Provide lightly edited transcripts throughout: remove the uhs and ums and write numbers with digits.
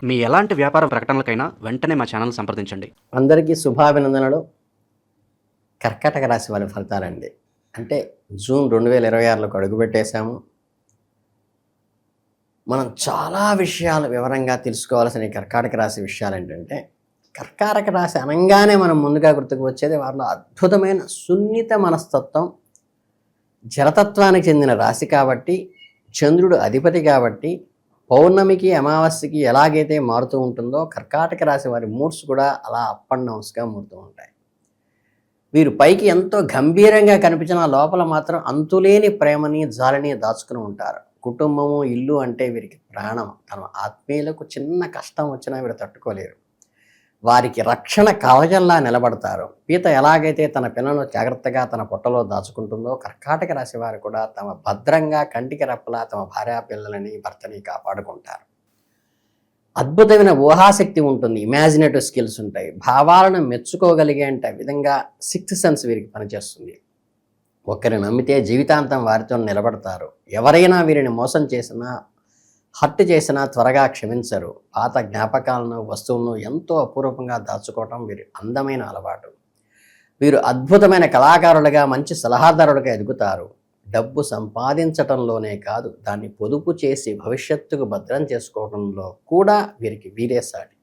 మీ ఎలాంటి వ్యాపార ప్రకటనలకైనా వెంటనే మా ఛానల్ సంప్రదించండి. అందరికీ శుభాభినందనలు. కర్కాటక రాశి వారి ఫలితాలండి. అంటే జూన్ 2026లోకి అడుగుపెట్టేశాము. మనం చాలా విషయాలు వివరంగా తెలుసుకోవాల్సిన ఈ కర్కాటక రాశి విషయాలు ఏంటంటే, కర్కాటక రాశి అనగానే మనం ముందుగా గుర్తుకు వచ్చేది వారిలో అద్భుతమైన సున్నిత మనస్తత్వం, జలతత్వానికి చెందిన రాశి కాబట్టి, చంద్రుడు అధిపతి కాబట్టి, పౌర్ణమికి అమావాస్యకి ఎలాగైతే మారుతూ ఉంటుందో కర్కాటక రాశి వారి మూడ్స్ కూడా అలా అప్ అండ్ డౌన్స్గా మారుతూ ఉంటాయి. వీరు పైకి ఎంతో గంభీరంగా కనిపించిన లోపల మాత్రం అంతులేని ప్రేమని జాలిని దాచుకుని ఉంటారు. కుటుంబము ఇల్లు అంటే వీరికి ప్రాణం. తమ ఆత్మీయులకు చిన్న కష్టం వచ్చినా వీరు తట్టుకోలేరు. వారికి రక్షణ కవచంలా నిలబడతారు. పీత ఎలాగైతే తన పిల్లలను జాగ్రత్తగా తన పొట్టలో దాచుకుంటుందో కర్కాటక రాశి వారు కూడా తమ భద్రంగా కంటికి రెప్పలా తమ భార్యా పిల్లలని భర్తని కాపాడుకుంటారు. అద్భుతమైన ఊహాశక్తి ఉంటుంది, ఇమాజినేటివ్ స్కిల్స్ ఉంటాయి, భావాలను మెచ్చుకోగలిగేంత విధంగా సిక్స్త్ సెన్స్ వీరికి పనిచేస్తుంది. ఒకరిని నమ్మితే జీవితాంతం వారితో నిలబడతారు. ఎవరైనా వీరిని మోసం చేసినా హత్య చేసినా త్వరగా క్షమించరు. పాత జ్ఞాపకాలను వస్తువులను ఎంతో అపూర్వంగా దాచుకోవటం వీరి అందమైన అలవాటు. వీరు అద్భుతమైన కళాకారులుగా మంచి సలహాదారులుగా ఎదుగుతారు. డబ్బు సంపాదించటంలోనే కాదు, దాన్ని పొదుపు చేసి భవిష్యత్తుకు భద్రం చేసుకోవడంలో కూడా వీరికి వీరే సాటి.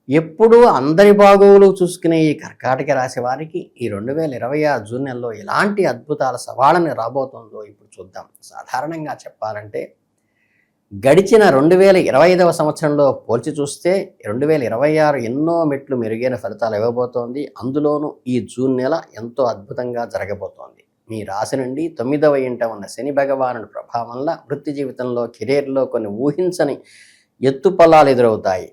ఎప్పుడూ అందరి బాగోగులు చూసుకునే ఈ కర్కాటక రాశి వారికి ఈ 2026 జూన్ నెలలో ఎలాంటి అద్భుతాల సవాళ్ళని రాబోతుందో ఇప్పుడు చూద్దాం. సాధారణంగా చెప్పాలంటే గడిచిన 2025వ సంవత్సరంలో పోల్చి చూస్తే 2026 ఎన్నో మెట్లు మెరుగైన ఫలితాలు ఇవ్వబోతోంది. అందులోనూ ఈ జూన్ నెల ఎంతో అద్భుతంగా జరగబోతోంది. మీ రాశి నుండి 9వ ఇంట ఉన్న శని భగవానుడి ప్రభావం వల్ల వృత్తి జీవితంలో కెరీర్లో కొన్ని ఊహించని ఎత్తుపల్లాలు ఎదురవుతాయి.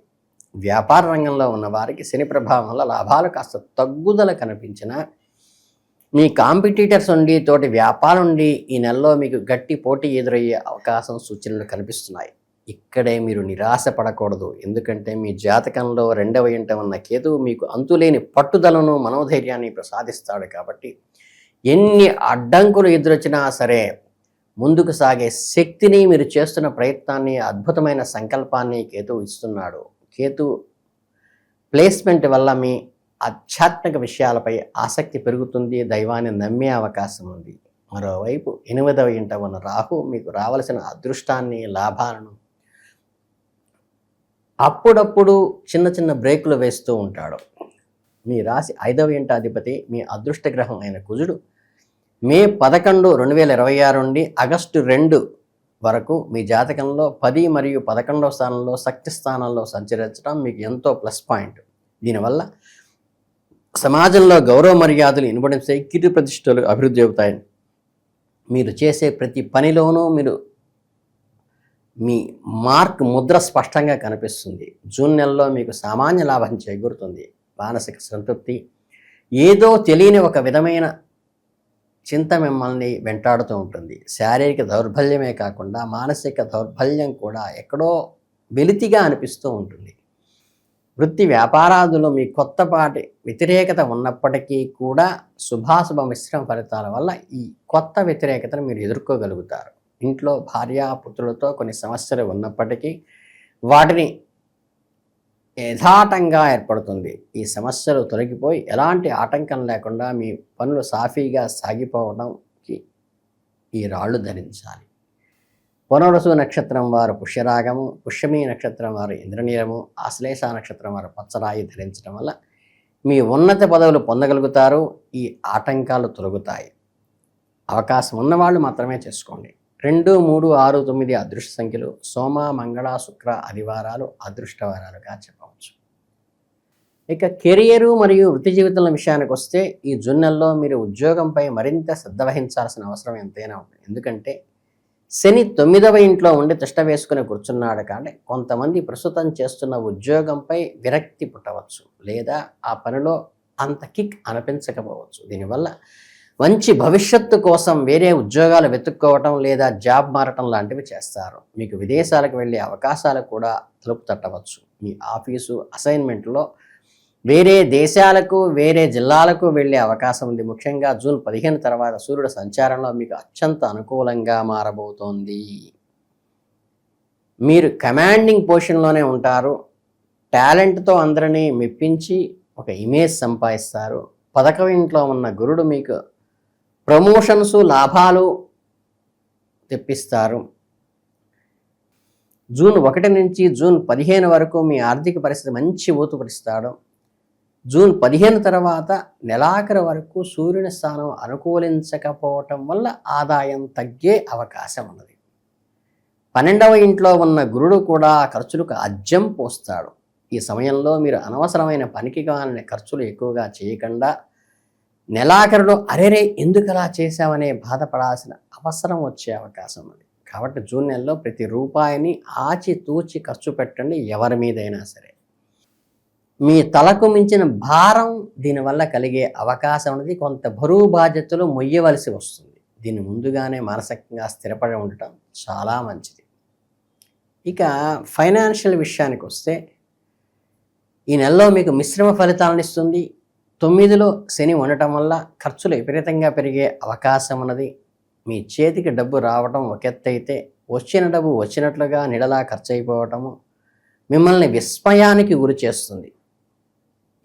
వ్యాపార రంగంలో ఉన్న వారికి శని ప్రభావం వల్ల లాభాలు కాస్త తగ్గుదల కనిపించినా మీ కాంపిటీటర్స్ ఉండి తోటి వ్యాపారం నుండి ఈ నెలలో మీకు గట్టి పోటీ ఎదురయ్యే అవకాశం సూచనలు కనిపిస్తున్నాయి. ఇక్కడే మీరు నిరాశ పడకూడదు. ఎందుకంటే మీ జాతకంలో 2వ ఇంట ఉన్న కేతువు మీకు అంతులేని పట్టుదలను మనోధైర్యాన్ని ప్రసాదిస్తాడు. కాబట్టి ఎన్ని అడ్డంకులు ఎదురొచ్చినా సరే ముందుకు సాగే శక్తిని, మీరు చేస్తున్న ప్రయత్నాన్ని, అద్భుతమైన సంకల్పాన్ని కేతువు ఇస్తున్నాడు. కేతు ప్లేస్మెంట్ వల్ల మీ ఆధ్యాత్మిక విషయాలపై ఆసక్తి పెరుగుతుంది, దైవాన్ని నమ్మే అవకాశం ఉంది. మరోవైపు 8వ ఇంట ఉన్న రాహు మీకు రావలసిన అదృష్టాన్ని, లాభాలను అప్పుడప్పుడు చిన్న చిన్న బ్రేకులు వేస్తూ ఉంటాడు. మీ రాశి 5వ ఇంట అధిపతి మీ అదృష్ట గ్రహం అయిన కుజుడు మే 11, 2026 నుండి ఆగస్టు 2 వరకు మీ జాతకంలో 10 మరియు 11వ స్థానంలో శక్తి స్థానంలో సంచరించడం మీకు ఎంతో ప్లస్ పాయింట్. దీనివల్ల సమాజంలో గౌరవ మర్యాదలు ఇనుబడిస్తాయి, కీర్తి ప్రతిష్టలు అభివృద్ధి అవుతాయి. మీరు చేసే ప్రతి పనిలోనూ మీ మార్క్ ముద్ర స్పష్టంగా కనిపిస్తుంది. జూన్ నెలలో మీకు సామాన్య లాభం చేకూరుతుంది. మానసిక సంతృప్తి, ఏదో తెలియని ఒక విధమైన చింత మిమ్మల్ని వెంటాడుతూ ఉంటుంది. శారీరక దౌర్బల్యమే కాకుండా మానసిక దౌర్బల్యం కూడా ఎక్కడో వెలితిగా అనిపిస్తూ ఉంటుంది. వృత్తి వ్యాపారాదులో మీ కొత్తపాటి వ్యతిరేకత ఉన్నప్పటికీ కూడా శుభాశుభ మిశ్రమ ఫలితాల వల్ల ఈ కొత్త వ్యతిరేకతను మీరు ఎదుర్కోగలుగుతారు. ఇంట్లో భార్యాపుత్రులతో కొన్ని సమస్యలు ఉన్నప్పటికీ వాటిని యథాటంగా ఏర్పడుతుంది. ఈ సమస్యలు తొలగిపోయి ఎలాంటి ఆటంకం లేకుండా మీ పనులు సాఫీగా సాగిపోవడానికి ఈ రాళ్ళు ధరించాలి. పునరుసు నక్షత్రం వారు పుష్యరాగము, పుష్యమీ నక్షత్రం వారు ఇంద్రనీలము, ఆశ్లేష నక్షత్రం వారు పచ్చరాయి ధరించడం వల్ల మీ ఉన్నత పదవులు పొందగలుగుతారు. ఈ ఆటంకాలు తొలగుతాయి. అవకాశం ఉన్నవాళ్ళు మాత్రమే చేసుకోండి. 2, 3, 6, 9 అదృష్ట సంఖ్యలు. సోమ, మంగళ, శుక్ర, ఆదివారాలు అదృష్టవారాలుగా చెప్పవచ్చు. ఇక కెరియరు మరియు వృత్తి జీవితంలో విషయానికి వస్తే ఈ జూన్ నెలలో మీరు ఉద్యోగంపై మరింత శ్రద్ధ వహించాల్సిన అవసరం ఎంతైనా ఉంటుంది. ఎందుకంటే శని 9వ ఇంట్లో ఉండి తిష్ట వేసుకుని కూర్చున్నాడు. కానీ కొంతమంది ప్రస్తుతం చేస్తున్న ఉద్యోగంపై విరక్తి పుట్టవచ్చు, లేదా ఆ పనిలో అంత కిక్ అనిపించకపోవచ్చు. దీనివల్ల మంచి భవిష్యత్తు కోసం వేరే ఉద్యోగాలు వెతుక్కోవటం లేదా జాబ్ మారటం లాంటివి చేస్తారు. మీకు విదేశాలకు వెళ్ళే అవకాశాలు కూడా తలుపు తట్టవచ్చు. మీ ఆఫీసు అసైన్మెంట్లో వేరే దేశాలకు, వేరే జిల్లాలకు వెళ్ళే అవకాశం ఉంది. ముఖ్యంగా జూన్ 15 తర్వాత సూర్యుడు సంచారంలో మీకు అత్యంత అనుకూలంగా మారబోతోంది. మీరు కమాండింగ్ పొజిషన్లోనే ఉంటారు. టాలెంట్తో అందరినీ మెప్పించి ఒక ఇమేజ్ సంపాదిస్తారు. 11వ ఇంట్లో ఉన్న గురుడు మీకు ప్రమోషన్స్, లాభాలు తెప్పిస్తారు. జూన్ 1 నుంచి జూన్ 15 వరకు మీ ఆర్థిక పరిస్థితి మంచి ఊతుపరిస్తాడు. జూన్ 15 తర్వాత నెలాఖరు వరకు సూర్యుని స్థానం అనుకూలించకపోవటం వల్ల ఆదాయం తగ్గే అవకాశం ఉన్నది. 12వ ఇంట్లో ఉన్న గురుడు కూడా ఖర్చులకు అజ్జం పోస్తాడు. ఈ సమయంలో మీరు అనవసరమైన పనికి కాని ఖర్చులు ఎక్కువగా చేయకుండా నెలాఖరులో అరేరే ఎందుకు అలా చేశామనే బాధపడాల్సిన అవసరం వచ్చే అవకాశం ఉంది. కాబట్టి జూన్ నెలలో ప్రతి రూపాయిని ఆచితూచి ఖర్చు పెట్టండి, ఎవరి మీదైనా సరే. మీ తలకు మించిన భారం దీనివల్ల కలిగే అవకాశం అనేది. కొంత బరువు బాధ్యతలు మొయ్యవలసి వస్తుంది. దీన్ని ముందుగానే మానసికంగా స్థిరపడి ఉండటం చాలా మంచిది. ఇక ఫైనాన్షియల్ విషయానికి వస్తే ఈ నెలలో మీకు మిశ్రమ ఫలితాలను ఇస్తుంది. 9లో శని ఉండటం వల్ల ఖర్చులు విపరీతంగా పెరిగే అవకాశం ఉన్నది. మీ చేతికి డబ్బు రావడం ఒక ఎత్తు అయితే, వచ్చిన డబ్బు వచ్చినట్లుగా నిడలా ఖర్చు అయిపోవటము మిమ్మల్ని విస్మయానికి గురి చేస్తుంది.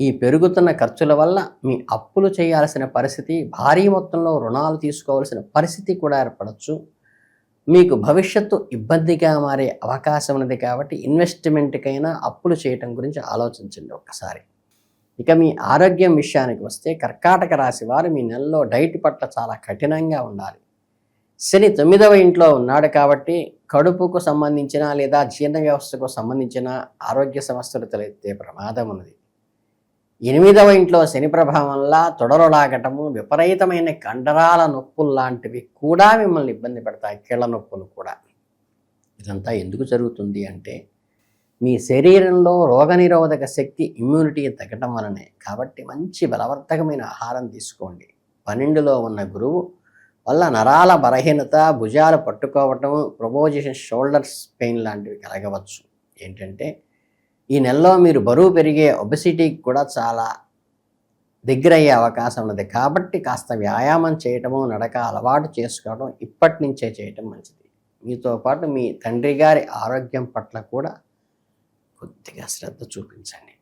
ఈ పెరుగుతున్న ఖర్చుల వల్ల మీ అప్పులు చేయాల్సిన పరిస్థితి, భారీ మొత్తంలో రుణాలు తీసుకోవాల్సిన పరిస్థితి కూడా ఏర్పడవచ్చు. మీకు భవిష్యత్తు ఇబ్బందిగా మారే అవకాశం ఉన్నది. కాబట్టి ఇన్వెస్ట్మెంట్కైనా అప్పులు చేయటం గురించి ఆలోచించండి ఒక్కసారి. ఇక మీ ఆరోగ్యం విషయానికి వస్తే కర్కాటక రాశి వారు మీ నెలలో డైట్ పట్ల చాలా కఠినంగా ఉండాలి. శని 9వ ఇంట్లో ఉన్నాడు కాబట్టి కడుపుకు సంబంధించిన లేదా జీర్ణ వ్యవస్థకు సంబంధించిన ఆరోగ్య సమస్యలు తలెత్తే ప్రమాదం ఉన్నది. 8వ ఇంట్లో శని ప్రభావం వల్ల తొడలు లాగటము, విపరీతమైన కండరాల నొప్పులు లాంటివి కూడా మిమ్మల్ని ఇబ్బంది పెడతాయి. కీళ్ళ నొప్పులు కూడా. ఇదంతా ఎందుకు జరుగుతుంది అంటే మీ శరీరంలో రోగనిరోధక శక్తి, ఇమ్యూనిటీ తగ్గటం వలనే. కాబట్టి మంచి బలవర్ధకమైన ఆహారం తీసుకోండి. 12లో ఉన్న గురువు వల్ల నరాల బలహీనత, భుజాలు పట్టుకోవటం, ప్రొపోజిషన్, షోల్డర్స్ పెయిన్ లాంటివి కలగవచ్చు. ఏంటంటే ఈ నెలలో మీరు బరువు పెరిగే ఒబెసిటీకి కూడా చాలా దగ్గర అయ్యే అవకాశం ఉన్నది. కాబట్టి కాస్త వ్యాయామం చేయటము, నడక అలవాటు చేసుకోవడం ఇప్పటి నుంచే చేయటం మంచిది. మీతో పాటు మీ తండ్రి గారి ఆరోగ్యం పట్ల కూడా కొద్దిగా శ్రద్ధ చూపించండి.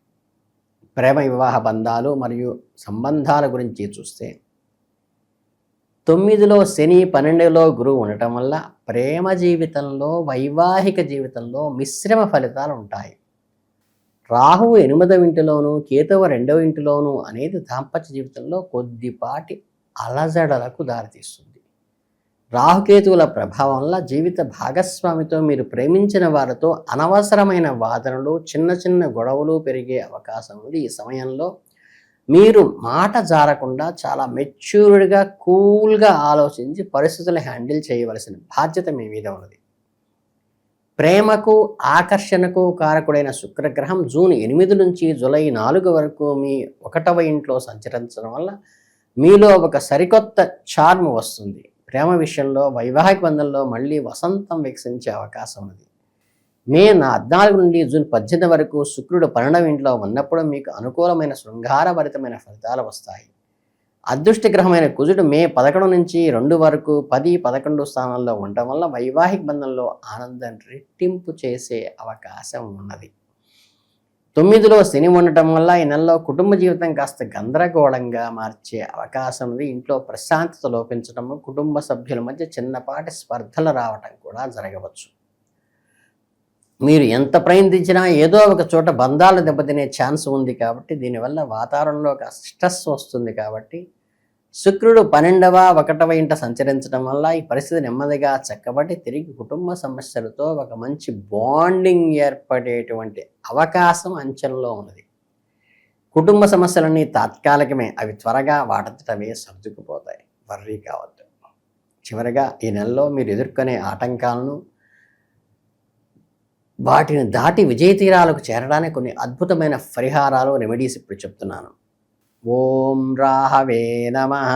ప్రేమ, వివాహ బంధాలు మరియు సంబంధాల గురించి చూస్తే 9లో శని, 12లో గురువు ఉండటం వల్ల ప్రేమ జీవితంలో, వైవాహిక జీవితంలో మిశ్రమ ఫలితాలు ఉంటాయి. రాహువు 8వ ఇంటిలోను, కేతువు 2వ ఇంటిలోను అనేది దాంపత్య జీవితంలో కొద్దిపాటి అలజడలకు దారితీస్తుంది. రాహుకేతువుల ప్రభావం వల్ల జీవిత భాగస్వామితో, మీరు ప్రేమించిన వారితో అనవసరమైన వాదనలు, చిన్న చిన్న గొడవలు పెరిగే అవకాశం ఉంది. ఈ సమయంలో మీరు మాట జారకుండా చాలా మెచ్యూర్డ్గా, కూల్గా ఆలోచించి పరిస్థితులను హ్యాండిల్ చేయవలసిన బాధ్యత మీ మీద ఉన్నది. ప్రేమకు, ఆకర్షణకు కారకుడైన శుక్రగ్రహం జూన్ 8 నుంచి జూలై 4 వరకు మీ 1వ ఇంట్లో సంచరించడం వల్ల మీలో ఒక సరికొత్త చార్మ్ వస్తుంది. ప్రేమ విషయంలో, వైవాహిక బంధంలో మళ్ళీ వసంతం వికసించే అవకాశం ఉంది. మే 14 నుండి జూన్ 18 వరకు శుక్రుడు 12వ ఇంట్లో ఉన్నప్పుడు మీకు అనుకూలమైన శృంగారభరితమైన ఫలితాలు వస్తాయి. అదృష్టగ్రహమైన కుజుడు మే 11 నుంచి 2 వరకు 10, 11 స్థానాల్లో ఉండటం వల్ల వైవాహిక బంధంలో ఆనందం రెట్టింపు చేసే అవకాశం ఉన్నది. 9లో శని ఉండటం వల్ల ఈ నెలలో కుటుంబ జీవితం కాస్త గందరగోళంగా మార్చే అవకాశం ఉంది. ఇంట్లో ప్రశాంతత లోపించడము, కుటుంబ సభ్యుల మధ్య చిన్నపాటి స్పర్ధలు రావటం కూడా జరగవచ్చు. మీరు ఎంత ప్రయత్నించినా ఏదో ఒక చోట బంధాలు దెబ్బతినే ఛాన్స్ ఉంది. కాబట్టి దీనివల్ల వాతావరణంలో ఒక స్ట్రెస్ వస్తుంది. కాబట్టి శుక్రుడు 12వ, 1వ ఇంట సంచరించడం వల్ల ఈ పరిస్థితి నెమ్మదిగా చక్కబట్టి తిరిగి కుటుంబ సమస్యలతో ఒక మంచి బాండింగ్ ఏర్పడేటువంటి అవకాశం అంచనలో ఉన్నది. కుటుంబ సమస్యలన్నీ తాత్కాలికమే, అవి త్వరగా వాటంతటవే సర్దుకుపోతాయి. వర్రీ కావద్దు. చివరగా ఈ నెలలో మీరు ఎదుర్కొనే ఆటంకాలను, వాటిని దాటి విజయ తీరాలకు చేరడానికి కొన్ని అద్భుతమైన పరిహారాలు, రెమెడీస్ ఇప్పుడు చెప్తున్నాను. ఓం రాహవే నమః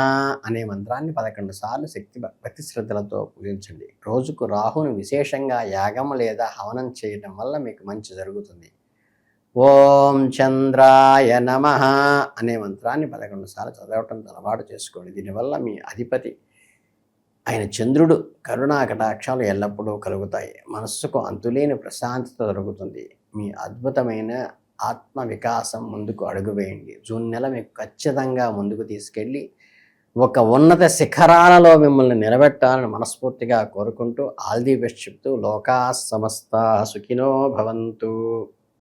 అనే మంత్రాన్ని 11 సార్లు భక్తి శ్రద్ధలతో పూజించండి. రోజుకు రాహును విశేషంగా యాగం లేదా హవనం చేయడం వల్ల మీకు మంచి జరుగుతుంది. ఓం చంద్రాయ నమః అనే మంత్రాన్ని 11 సార్లు చదవటం అలవాటు చేసుకోండి. దీనివల్ల మీ అధిపతి ఆయన చంద్రుడు కరుణా కటాక్షాలు ఎల్లప్పుడూ కలుగుతాయి. మనస్సుకు అంతులేని ప్రశాంతత దొరుకుతుంది. మీ అద్భుతమైన ఆత్మ వికాసం ముందుకు అడుగు వేయండి. జూన్ నెల మీకు ఖచ్చితంగా ముందుకు తీసుకెళ్ళి ఒక ఉన్నత శిఖరాలలో మిమ్మల్ని నిలబెట్టాలని మనస్ఫూర్తిగా కోరుకుంటూ ఆల్ ది బెస్ట్ చెప్తూ లోకా సమస్త సుఖినో భవంతు.